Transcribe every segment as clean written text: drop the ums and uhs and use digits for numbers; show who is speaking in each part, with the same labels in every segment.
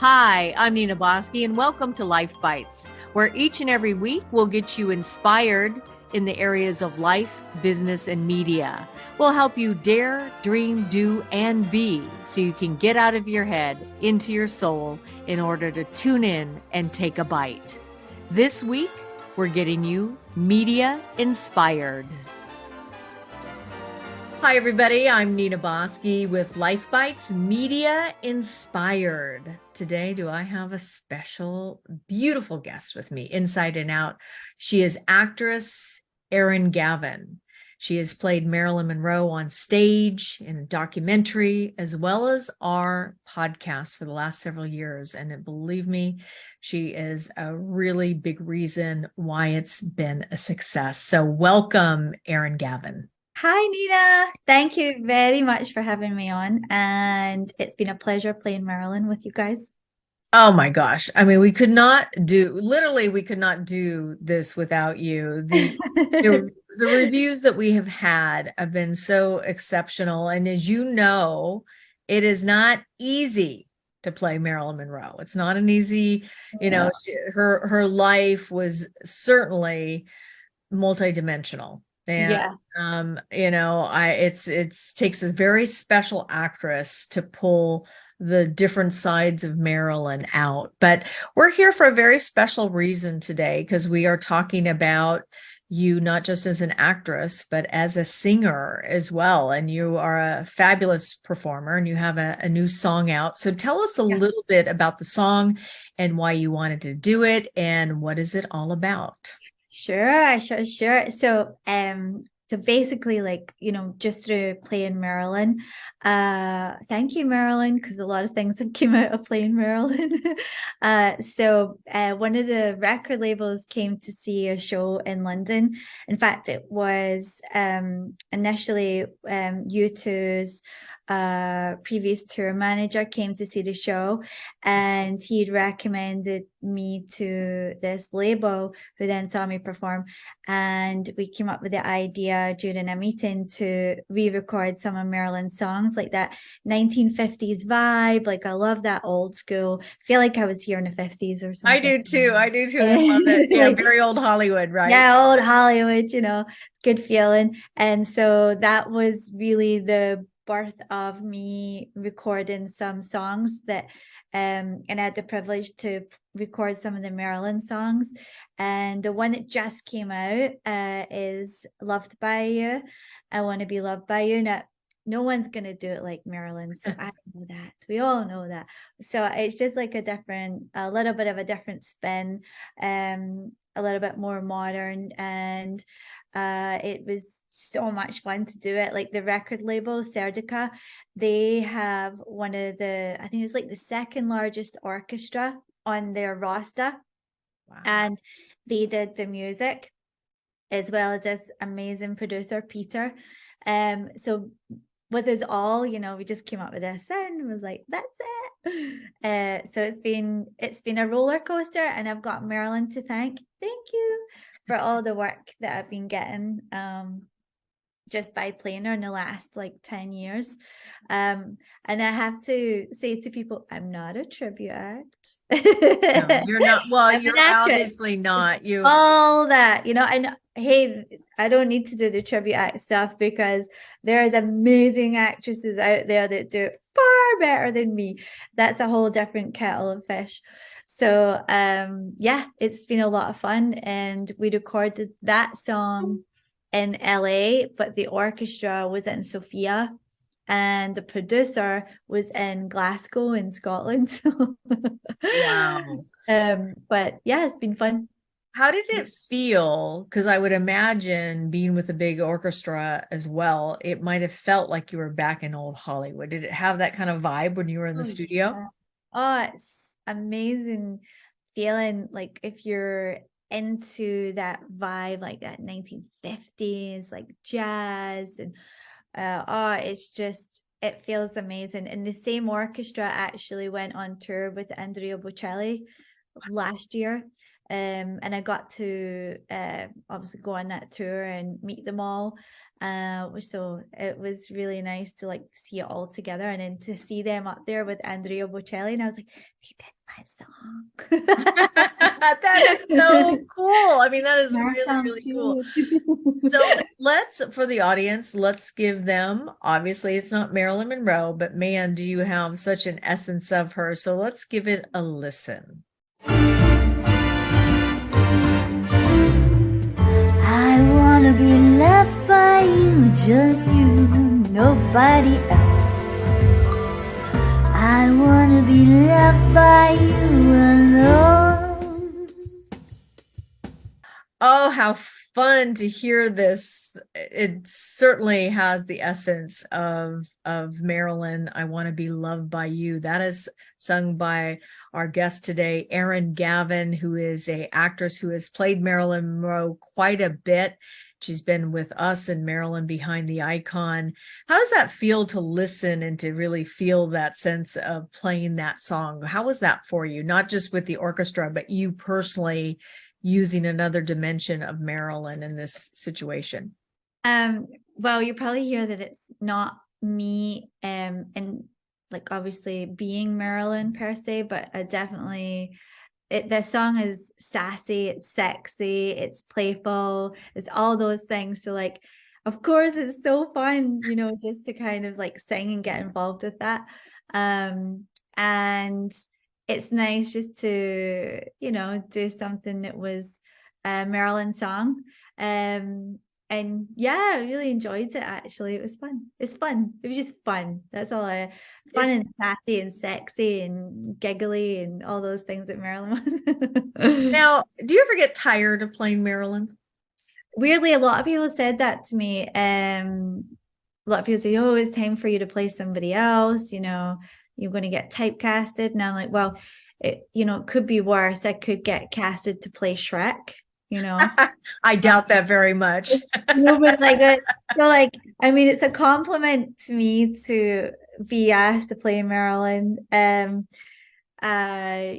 Speaker 1: Hi, I'm Nina Bosky, and welcome to Life Bites, where each and every week we'll get you inspired in the areas of life, business, and media. We'll help you dare, dream, do, and be so you can get out of your head into your soul in order to tune in and take a bite. This week, we're getting you media inspired. Hi, everybody. I'm Nina Bosky with Life Bites Media Inspired. Today, do I have a special, beautiful guest with me, inside and out. She is actress Erin Gavin. She has played Marilyn Monroe on stage, in a documentary, as well as our podcast for the last several years. And believe me, she is a really big reason why it's been a success. So welcome, Erin Gavin.
Speaker 2: Hi, Nina. Thank you very much for having me on. And it's been a pleasure playing Marilyn with you guys.
Speaker 1: Oh my gosh. I mean, we could not do this without you. The reviews that we have had have been so exceptional. And as you know, it is not easy to play Marilyn Monroe. It's not an easy, her life was certainly multidimensional. And
Speaker 2: Yeah.
Speaker 1: it takes a very special actress to pull the different sides of Marilyn out. But we're here for a very special reason today, because we are talking about you not just as an actress, but as a singer as well. And you are a fabulous performer, and you have a new song out. So tell us a little bit about the song and why you wanted to do it, and what is it all about?
Speaker 2: Sure. So basically, just through playing Marilyn, thank you, Marilyn, because a lot of things have came out of playing Marilyn. One of the record labels came to see a show in London. In fact, it was initially U2's previous tour manager came to see the show, and he'd recommended me to this label, who then saw me perform, and we came up with the idea during a meeting to re-record some of Marilyn's songs, like that 1950s vibe. Like, I love that old school, feel like I was here in the 50s or something.
Speaker 1: I do too. I love it. Yeah,
Speaker 2: Like,
Speaker 1: very old Hollywood, right?
Speaker 2: Yeah, old Hollywood, good feeling. And so that was really the birth of me recording some songs and I had the privilege to record some of the Marilyn songs. And the one that just came out is Loved by You. I Want to Be Loved by You. Now, no one's going to do it like Marilyn. So I know that. We all know that. So it's just like a little bit of a different spin, a little bit more modern. And it was so much fun to do it. Like, the record label, Serdica, they have I think it's like the second largest orchestra on their roster. Wow. And they did the music, as well as this amazing producer, Peter. So with us all, we just came up with this sound and was like, that's it. So it's been a roller coaster, and I've got Marilyn to thank. Thank you for all the work that I've been getting just by playing her in the last 10 years. And I have to say to people, I'm not a tribute act.
Speaker 1: No, you're not. Well, you're obviously not.
Speaker 2: All that, and hey, I don't need to do the tribute act stuff, because there's amazing actresses out there that do it far better than me. That's a whole different kettle of fish. So yeah, it's been a lot of fun, and we recorded that song in LA, but the orchestra was in Sofia, and the producer was in Glasgow in Scotland.
Speaker 1: Wow.
Speaker 2: But yeah, it's been fun.
Speaker 1: How did it feel? Because I would imagine, being with a big orchestra as well, it might have felt like you were back in old Hollywood. Did it have that kind of vibe when you were in the studio?
Speaker 2: Yeah. Oh, it's amazing feeling, like, if you're into that vibe, like that 1950s, like jazz, and it feels amazing. And the same orchestra actually went on tour with Andrea Bocelli last year. And I got to obviously go on that tour and meet them all. So it was really nice to like see it all together, and then to see them up there with Andrea Bocelli, and I was like, they did my
Speaker 1: That is so
Speaker 2: song.
Speaker 1: cool. I mean, that is
Speaker 2: My
Speaker 1: really,
Speaker 2: song
Speaker 1: really cool.
Speaker 2: too.
Speaker 1: So for the audience, let's give them, obviously it's not Marilyn Monroe, but man, do you have such an essence of her. So let's give it a listen.
Speaker 3: I wanna be loved by you, just you, nobody else. I wanna be loved by you alone.
Speaker 1: Oh, how fun to hear this. It certainly has the essence of Marilyn. I want to be loved by you. That is sung by our guest today, Erin Gavin, who is a actress who has played Marilyn Monroe quite a bit. She's been with us and Marilyn Behind the Icon. How does that feel to listen and to really feel that sense of playing that song? How was that for you? Not just with the orchestra, but you personally using another dimension of Marilyn in this situation?
Speaker 2: Well, you probably hear that it's not me, and like obviously being Marilyn per se, but I definitely the song is sassy, it's sexy, it's playful, it's all those things. So like, of course, it's so fun, just to kind of like sing and get involved with that. And it's nice just to, do something that was a Marilyn song. And yeah, I really enjoyed it actually. It was fun. It's fun. It was just fun. That's all fun
Speaker 1: It's
Speaker 2: and sassy and sexy and giggly and all those things that Marilyn was.
Speaker 1: now, do you ever get tired of playing Marilyn?
Speaker 2: Weirdly, a lot of people said that to me. A lot of people say, "Oh, it's time for you to play somebody else. You're going to get typecasted." And I'm like, "Well, it could be worse. I could get casted to play Shrek. You know,
Speaker 1: I doubt that very much.
Speaker 2: but like, so like, I mean, it's a compliment to me to be asked to play Marilyn. Uh,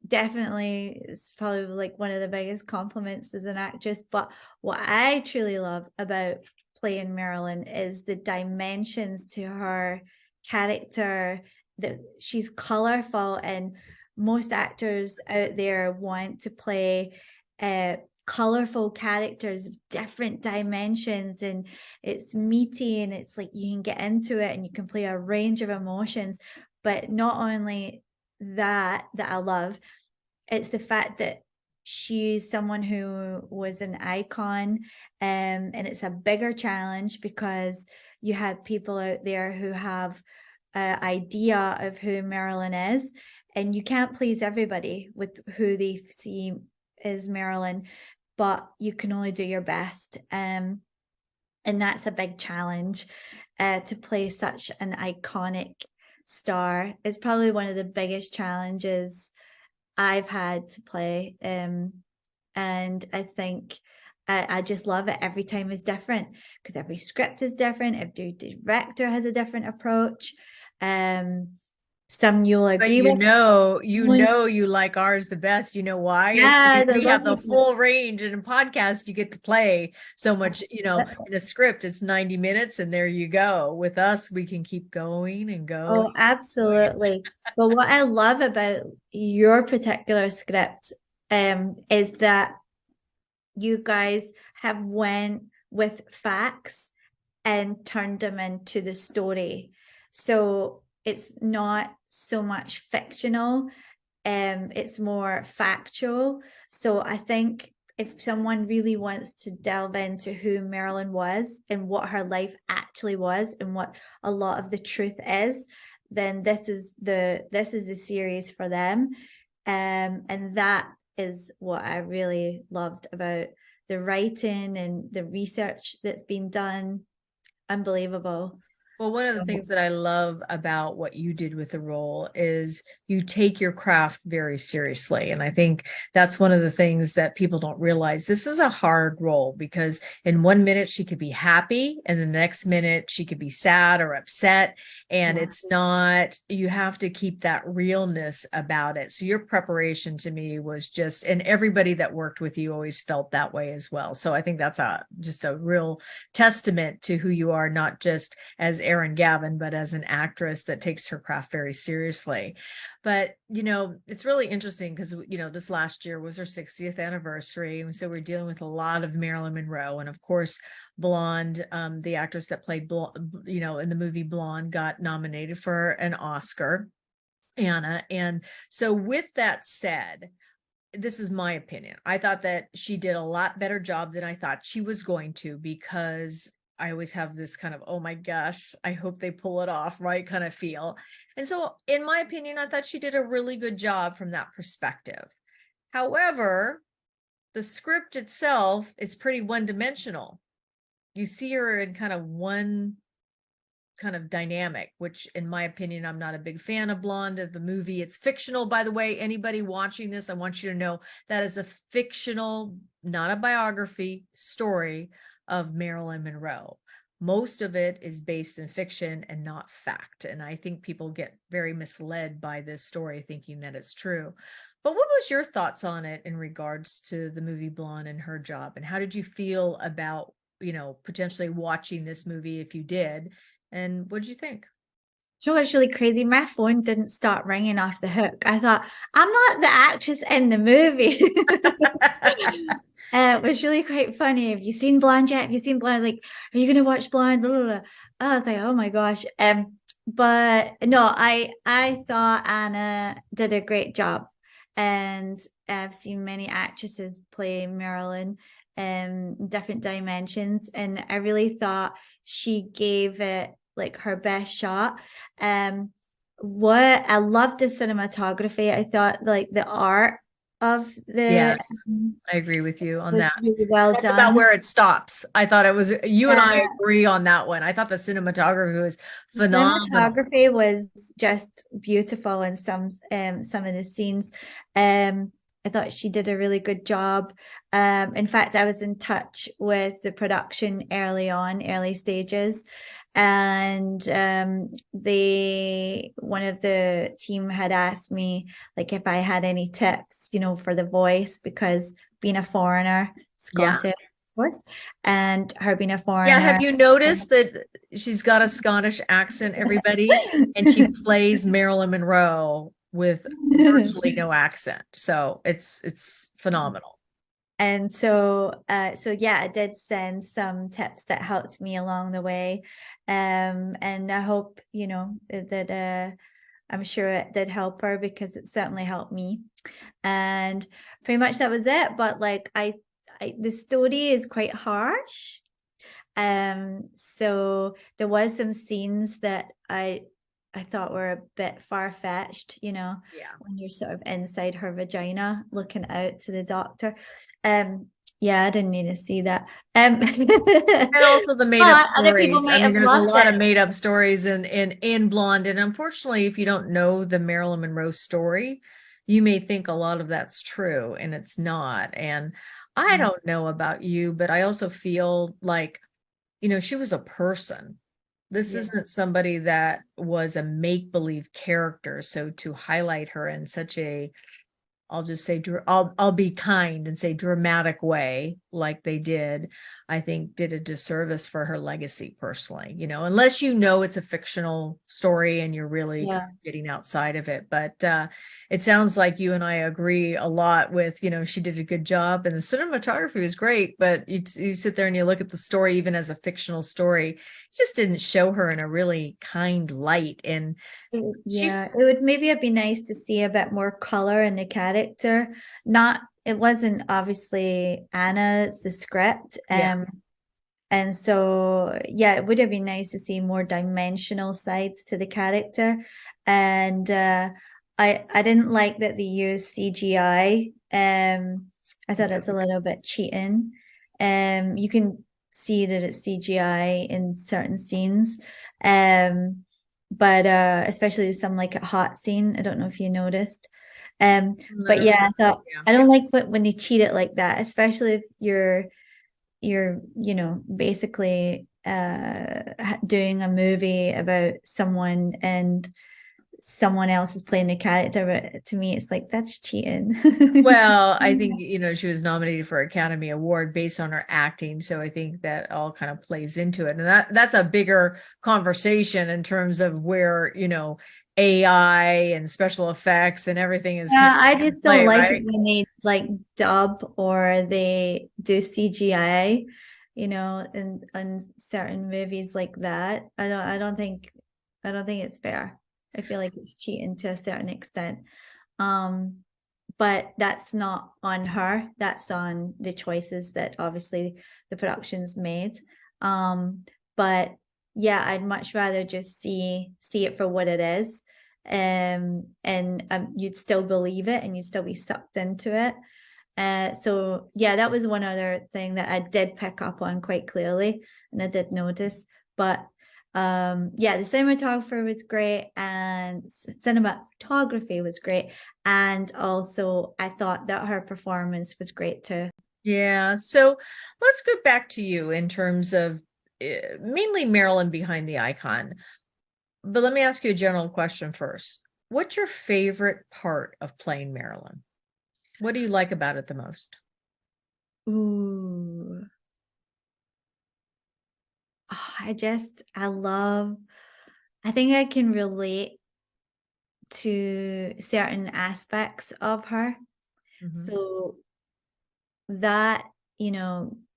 Speaker 2: Definitely, it's probably like one of the biggest compliments as an actress. But what I truly love about playing Marilyn is the dimensions to her character, that she's colorful, and most actors out there want to play uh colorful characters of different dimensions, and it's meaty, and it's like you can get into it and you can play a range of emotions. But not only that I love, it's the fact that she's someone who was an icon, and it's a bigger challenge because you have people out there who have an idea of who Marilyn is, and you can't please everybody with who they see as Marilyn, but you can only do your best. And that's a big challenge. To play such an iconic star is probably one of the biggest challenges I've had to play. And I think I just love it. Every time is different because every script is different. Every director has a different approach. Um, some you'll
Speaker 1: But
Speaker 2: agree with.
Speaker 1: you like ours the best. You know why? Is
Speaker 2: Yeah,
Speaker 1: because
Speaker 2: I
Speaker 1: we
Speaker 2: love
Speaker 1: have the
Speaker 2: it.
Speaker 1: full range, and in podcast you get to play so much, in a script it's 90 minutes and there you go. With us, we can keep going and going.
Speaker 2: Oh, absolutely. But what I love about your particular script is that you guys have went with facts and turned them into the story. So it's not so much fictional, it's more factual. So I think if someone really wants to delve into who Marilyn was and what her life actually was and what a lot of the truth is, then this is the series for them. And that is what I really loved about the writing and the research that's been done. Unbelievable.
Speaker 1: Well, one of the things that I love about what you did with the role is you take your craft very seriously. And I think that's one of the things that people don't realize. This is a hard role because in 1 minute she could be happy, and the next minute she could be sad or upset. And
Speaker 2: Yeah.
Speaker 1: it's not, you have to keep that realness about it. So your preparation to me was just, and everybody that worked with you always felt that way as well. So I think that's just a real testament to who you are, not just as Erin Gavin, but as an actress that takes her craft very seriously. But, it's really interesting because, this last year was her 60th anniversary. And so we're dealing with a lot of Marilyn Monroe. And of course, Blonde, the actress that played, in the movie Blonde, got nominated for an Oscar, Anna. And so with that said, this is my opinion. I thought that she did a lot better job than I thought she was going to, because I always have this kind of, oh my gosh, I hope they pull it off, right, kind of feel. And so in my opinion, I thought she did a really good job from that perspective. However, the script itself is pretty one-dimensional. You see her in kind of one kind of dynamic, which in my opinion, I'm not a big fan of Blonde, of the movie. It's fictional, by the way. Anybody watching this, I want you to know that is a fictional, not a biography story of Marilyn Monroe. Most of it is based in fiction and not fact. And I think people get very misled by this story thinking that it's true. But what was your thoughts on it in regards to the movie Blonde and her job? And how did you feel about, potentially watching this movie if you did? And what did you think?
Speaker 2: You know what's really crazy? My phone didn't start ringing off the hook. I thought, I'm not the actress in the movie. It was really quite funny. Have you seen Blonde yet? Have you seen Blonde? Like, are you gonna watch Blonde? Blah, blah, blah. I was like, oh my gosh. But no, I thought Anna did a great job. And I've seen many actresses play Marilyn different dimensions. And I really thought she gave it like her best shot. What I loved the cinematography. I thought like the art of the
Speaker 1: Yes, I agree with you on
Speaker 2: was
Speaker 1: that.
Speaker 2: really well
Speaker 1: That's
Speaker 2: done.
Speaker 1: about where it stops. I thought it was, you and I
Speaker 2: Yeah.
Speaker 1: agree on that one. I thought the cinematography was phenomenal.
Speaker 2: Cinematography was just beautiful in some of the scenes. I thought she did a really good job. In fact, I was in touch with the production early stages, and one of the team had asked me like if I had any tips, for the voice, because being a foreigner,
Speaker 1: Yeah.
Speaker 2: Scottish, of course, and her being a foreigner.
Speaker 1: Yeah, have you noticed that she's got a Scottish accent, everybody, and she plays Marilyn Monroe with virtually no accent. So it's phenomenal.
Speaker 2: And so yeah, I did send some tips that helped me along the way. And I hope, that I'm sure it did help her, because it certainly helped me. And pretty much that was it. But like the story is quite harsh. So there was some scenes that I thought were a bit far-fetched,
Speaker 1: Yeah.
Speaker 2: when you're sort of inside her vagina looking out to the doctor. Yeah, I didn't need to see that.
Speaker 1: And also the made-up
Speaker 2: other people
Speaker 1: stories.
Speaker 2: might
Speaker 1: I mean,
Speaker 2: have
Speaker 1: there's a
Speaker 2: loved
Speaker 1: lot of
Speaker 2: it.
Speaker 1: made-up stories in Blonde. And unfortunately, if you don't know the Marilyn Monroe story, you may think a lot of that's true, and it's not. And I don't know about you, but I also feel like, she was a person. This
Speaker 2: Yeah.
Speaker 1: isn't somebody that was a make-believe character. So to highlight her in such a, I'll just say, I'll be kind and say dramatic way, like they did, I think did a disservice for her legacy personally, unless it's a fictional story and you're really
Speaker 2: Yeah.
Speaker 1: getting outside of it. But it sounds like you and I agree a lot with, she did a good job and the cinematography was great, but you sit there and you look at the story, even as a fictional story, it just didn't show her in a really kind light. And
Speaker 2: Yeah, it would maybe have been nice to see a bit more color in the character. It wasn't obviously Anna's the script.
Speaker 1: Yeah.
Speaker 2: And so, yeah, it would have been nice to see more dimensional sides to the character. And I didn't like that they used CGI. I thought it's a little bit cheating. You can see that it's CGI in certain scenes. But especially some like a hot scene. I don't know if you noticed. But
Speaker 1: No,
Speaker 2: yeah, I thought
Speaker 1: yeah.
Speaker 2: I don't like when they cheat it like that, especially if you're basically doing a movie about someone and someone else is playing the character, but to me it's like that's cheating.
Speaker 1: Well, I think, she was nominated for Academy Award based on her acting. So I think that all kind of plays into it. And that's a bigger conversation in terms of where, AI and special effects and everything is kind
Speaker 2: Yeah, I
Speaker 1: of in
Speaker 2: just don't
Speaker 1: play,
Speaker 2: like
Speaker 1: right?
Speaker 2: it when they like dub or they do CGI, in certain movies like that. I don't think it's fair. I feel like it's cheating to a certain extent. Um, but that's not on her. That's on the choices that obviously the production's made. But yeah, I'd much rather just see it for what it is. And you'd still believe it and you'd still be sucked into it. So yeah, that was one other thing that I did pick up on quite clearly and I did notice. But yeah, the cinematographer was great and cinematography was great. And also I thought that her performance was great too.
Speaker 1: Yeah. So let's go back to you in terms of mainly Marilyn behind the icon. But let me ask you a general question first. What's your favorite part of playing Marilyn? What do you like about it the most?
Speaker 2: Ooh. Oh, I think I can relate to certain aspects of her.
Speaker 1: Mhm.
Speaker 2: So that,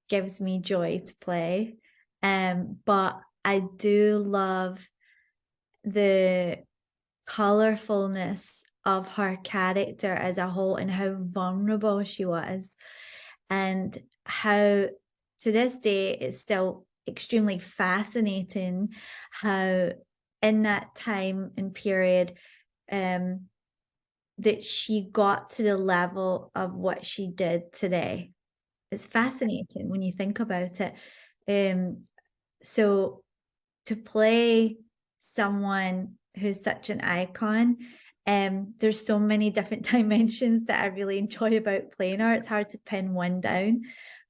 Speaker 2: gives me joy to play. But I do love the colorfulness of her character as a whole and how vulnerable she was, and how to this day it's still extremely fascinating how in that time and period um that she got to the level of what she did today. It's fascinating when you think about it. So to play someone who's such an icon, there's so many different dimensions that I really enjoy about playing her. It's hard to pin one down,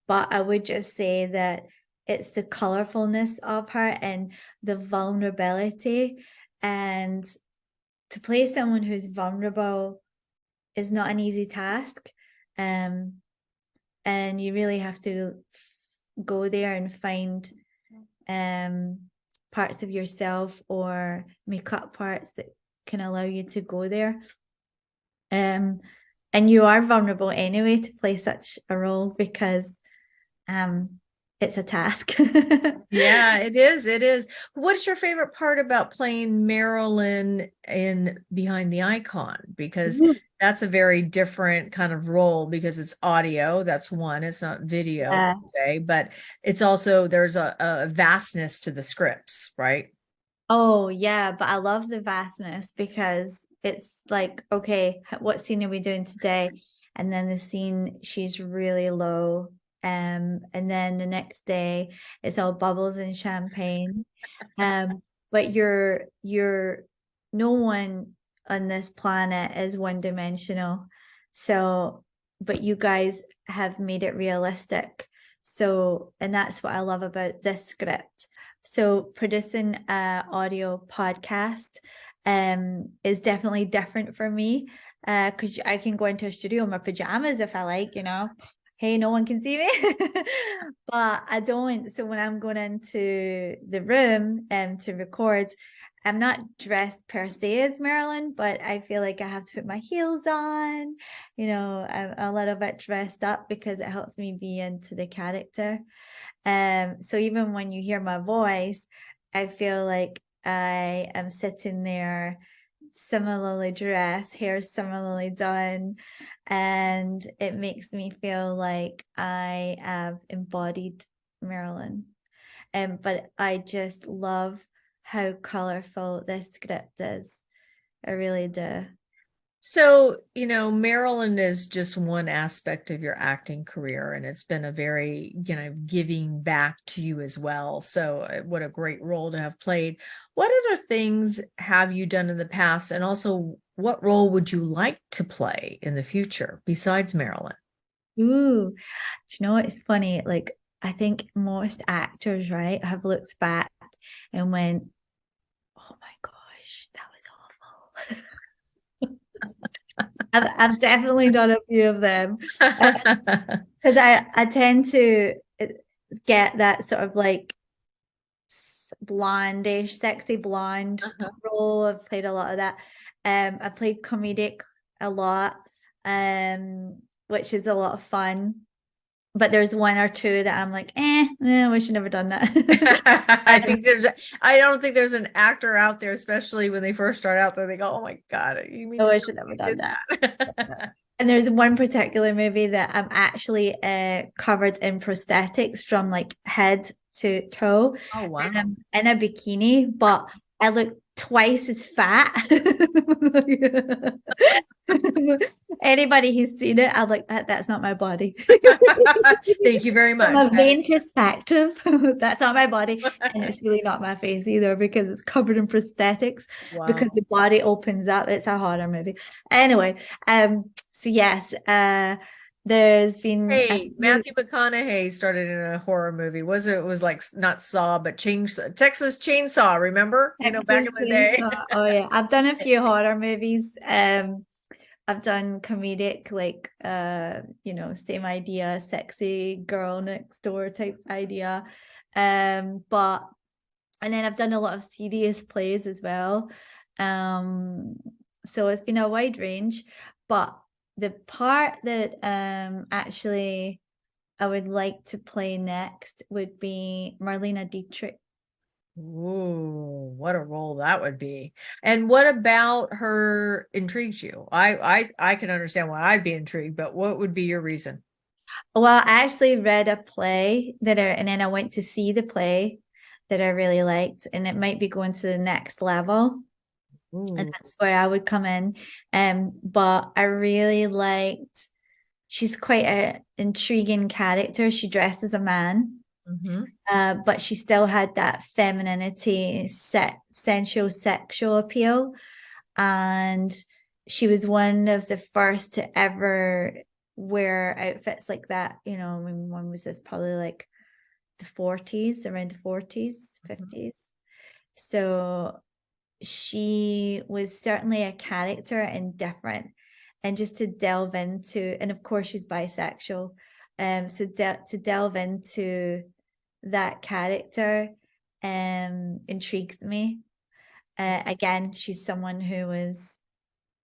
Speaker 2: but I would just say that it's the colorfulness of her and the vulnerability. And to play someone who's vulnerable is not an easy task. Um, and you really have to go there and find um parts of yourself or make up parts that can allow you to go there. Um, and you are vulnerable anyway to play such a role because um it's a task.
Speaker 1: Yeah, it is. It is. What's your favorite part about playing Marilyn in Behind the Icon? Because that's a very different kind of role because it's audio. That's one. It's not video,
Speaker 2: Yeah.
Speaker 1: per se, but it's also there's a vastness to the scripts, right?
Speaker 2: Oh yeah, but I love the vastness because it's like, okay, what scene are we doing today? And then the scene she's really low. And then the next day it's all bubbles and champagne. But you're no one on this planet is one dimensional. So, but you guys have made it realistic. So, and that's what I love about this script. So producing a audio podcast is definitely different for me because I can go into a studio in my pajamas if I like, hey, no one can see me. But I don't. So when I'm going into the room to record, I'm not dressed per se as Marilyn, but I feel like I have to put my heels on, I'm a little bit dressed up because it helps me be into the character. So even when you hear my voice, I feel like I am sitting there similarly dressed, hair similarly done, and it makes me feel like I have embodied Marilyn. But I just love how colorful this script is. I really do.
Speaker 1: So, Marilyn is just one aspect of your acting career, and it's been a very, giving back to you as well. So, what a great role to have played. What other things have you done in the past? And also, what role would you like to play in the future besides Marilyn?
Speaker 2: Ooh, do you know what? It's funny. Like, I think most actors, right, have looked back and went, oh my gosh, that was awful. I've definitely done a few of them because I tend to get that sort of like blondish, sexy blonde role. I've played a lot of that. I played comedic a lot, which is a lot of fun. But there's one or two that I'm like, I wish I never done that.
Speaker 1: I don't think there's an actor out there, especially when they first start out, that they go, "Oh my God, you mean
Speaker 2: I
Speaker 1: to
Speaker 2: wish
Speaker 1: tell
Speaker 2: I never
Speaker 1: me you
Speaker 2: done
Speaker 1: did
Speaker 2: that.
Speaker 1: that?"
Speaker 2: And there's one particular movie that I'm actually covered in prosthetics from like head to toe.
Speaker 1: Oh,
Speaker 2: And
Speaker 1: wow.
Speaker 2: I'm in a bikini, but I look twice as fat. Anybody who's seen it, I'm like, that's not my body.
Speaker 1: Thank you very
Speaker 2: From
Speaker 1: much.
Speaker 2: a vain perspective, that's not my body. And it's really not my face either because it's covered in prosthetics because
Speaker 1: Wow.
Speaker 2: the body opens up. It's a horror movie. Anyway, so yes, there's been a
Speaker 1: Hey,
Speaker 2: few.
Speaker 1: Matthew McConaughey started in a horror movie. It was like not Saw, but Texas Chainsaw, remember? Back
Speaker 2: Texas
Speaker 1: in the day.
Speaker 2: Chainsaw. Oh yeah, I've done a few horror movies. I've done comedic, like same idea, sexy girl next door type idea. But and then I've done a lot of serious plays as well. Um, so it's been a wide range. But the part that actually I would like to play next would be Marlena Dietrich.
Speaker 1: Ooh, what a role that would be. And what about her intrigues you? I can understand why I'd be intrigued, but what would be your reason?
Speaker 2: Well, I actually read a play and then I went to see the play that I really liked, and it might be going to the next level. And
Speaker 1: Ooh.
Speaker 2: that's where I would come in. But I really liked, she's quite an intriguing character. She dressed as a man,
Speaker 1: Hmm.
Speaker 2: but she still had that femininity, sensual, sexual appeal. And she was one of the first to ever wear outfits like that. When was this? Probably like the 40s, around the 40s, 50s. So she was certainly a character and different. And just to delve into, and of course she's bisexual. So to delve into that character intrigues me. Again, she's someone who was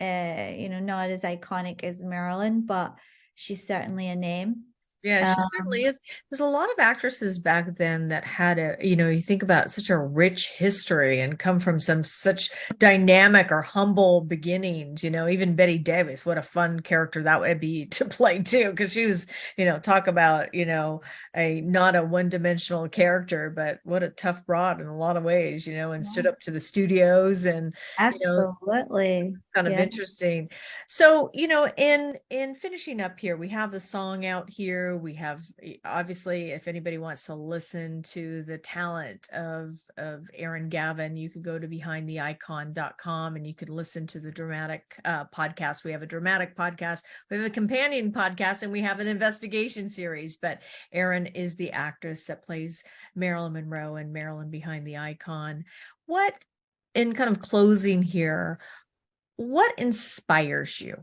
Speaker 2: not as iconic as Marilyn, but she's certainly a name.
Speaker 1: Yeah, she certainly
Speaker 2: Um,
Speaker 1: is. There's a lot of actresses back then that had you think about such a rich history and come from some such dynamic or humble beginnings, even Betty Davis, what a fun character that would be to play too, because she was, talk about, a not a one-dimensional character, but what a tough broad in a lot of ways, and stood up to the studios and,
Speaker 2: absolutely.
Speaker 1: kind of
Speaker 2: Yeah.
Speaker 1: interesting. So, in finishing up here, we have the song out here. We have obviously, if anybody wants to listen to the talent of Erin Gavin, you could go to behindtheicon.com and you could listen to the dramatic podcast. We have a dramatic podcast, we have a companion podcast, and we have an investigation series. But Erin is the actress that plays Marilyn Monroe and Marilyn Behind the Icon. What, in kind of closing here, what inspires you?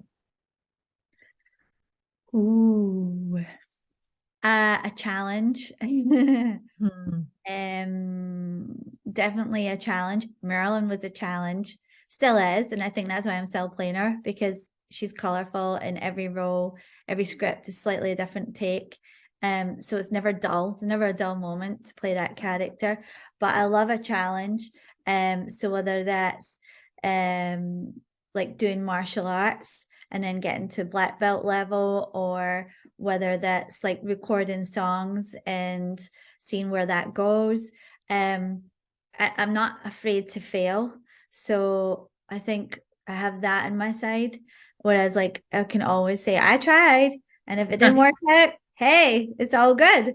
Speaker 2: Ooh. A challenge.
Speaker 1: Hmm.
Speaker 2: Definitely a challenge. Marilyn was a challenge, still is, and I think that's why I'm still playing her, because she's colorful in every role, every script is slightly a different take. So it's never dull. It's never a dull moment to play that character. But I love a challenge. So whether that's um like doing martial arts and then getting to black belt level, or whether that's like recording songs and seeing where that goes. I'm not afraid to fail. So I think I have that in my side. Whereas like I can always say I tried, and if it didn't work out, hey, it's all good.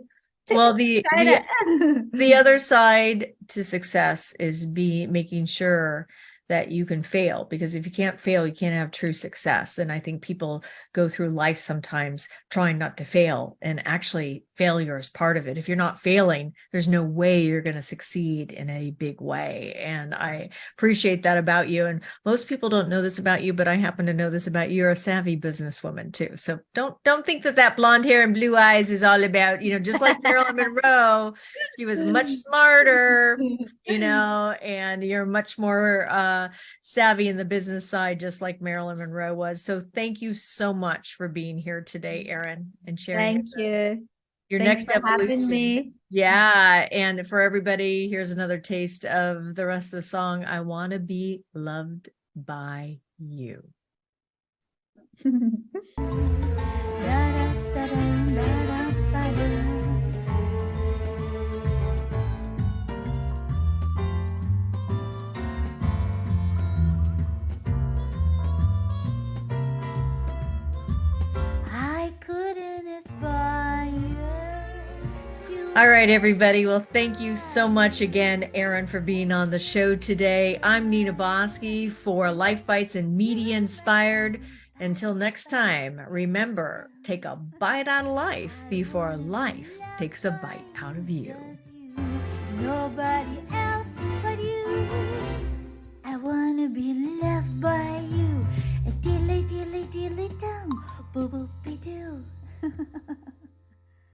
Speaker 1: Well, the
Speaker 2: Tried it.
Speaker 1: the other side to success is making sure that you can fail, because if you can't fail, you can't have true success. And I think people go through life sometimes trying not to fail, and actually failure is part of it. If you're not failing, there's no way you're going to succeed in a big way. And I appreciate that about you. And most people don't know this about you, but I happen to know this about you. You're a savvy businesswoman too. So don't think that blonde hair and blue eyes is all about, just like Marilyn Monroe. She was much smarter, and you're much more savvy in the business side, just like Marilyn Monroe was. So thank you so much for being here today, Erin, and sharing.
Speaker 2: Thank you.
Speaker 1: Your
Speaker 2: Thanks
Speaker 1: next
Speaker 2: for having
Speaker 1: evolution.
Speaker 2: me.
Speaker 1: Yeah. And for everybody, here's another taste of the rest of the song. I want to be loved by you.
Speaker 3: I couldn't aspire to.
Speaker 1: All right, everybody. Well, thank you so much again, Erin, for being on the show today. I'm Nina Bosky for Life Bites and Media Inspired. Until next time, remember, take a bite out of life before life takes a bite out of you.
Speaker 3: Nobody else but you. I wanna be loved by you. A dilly dilly dilly dum, boo boo be doo.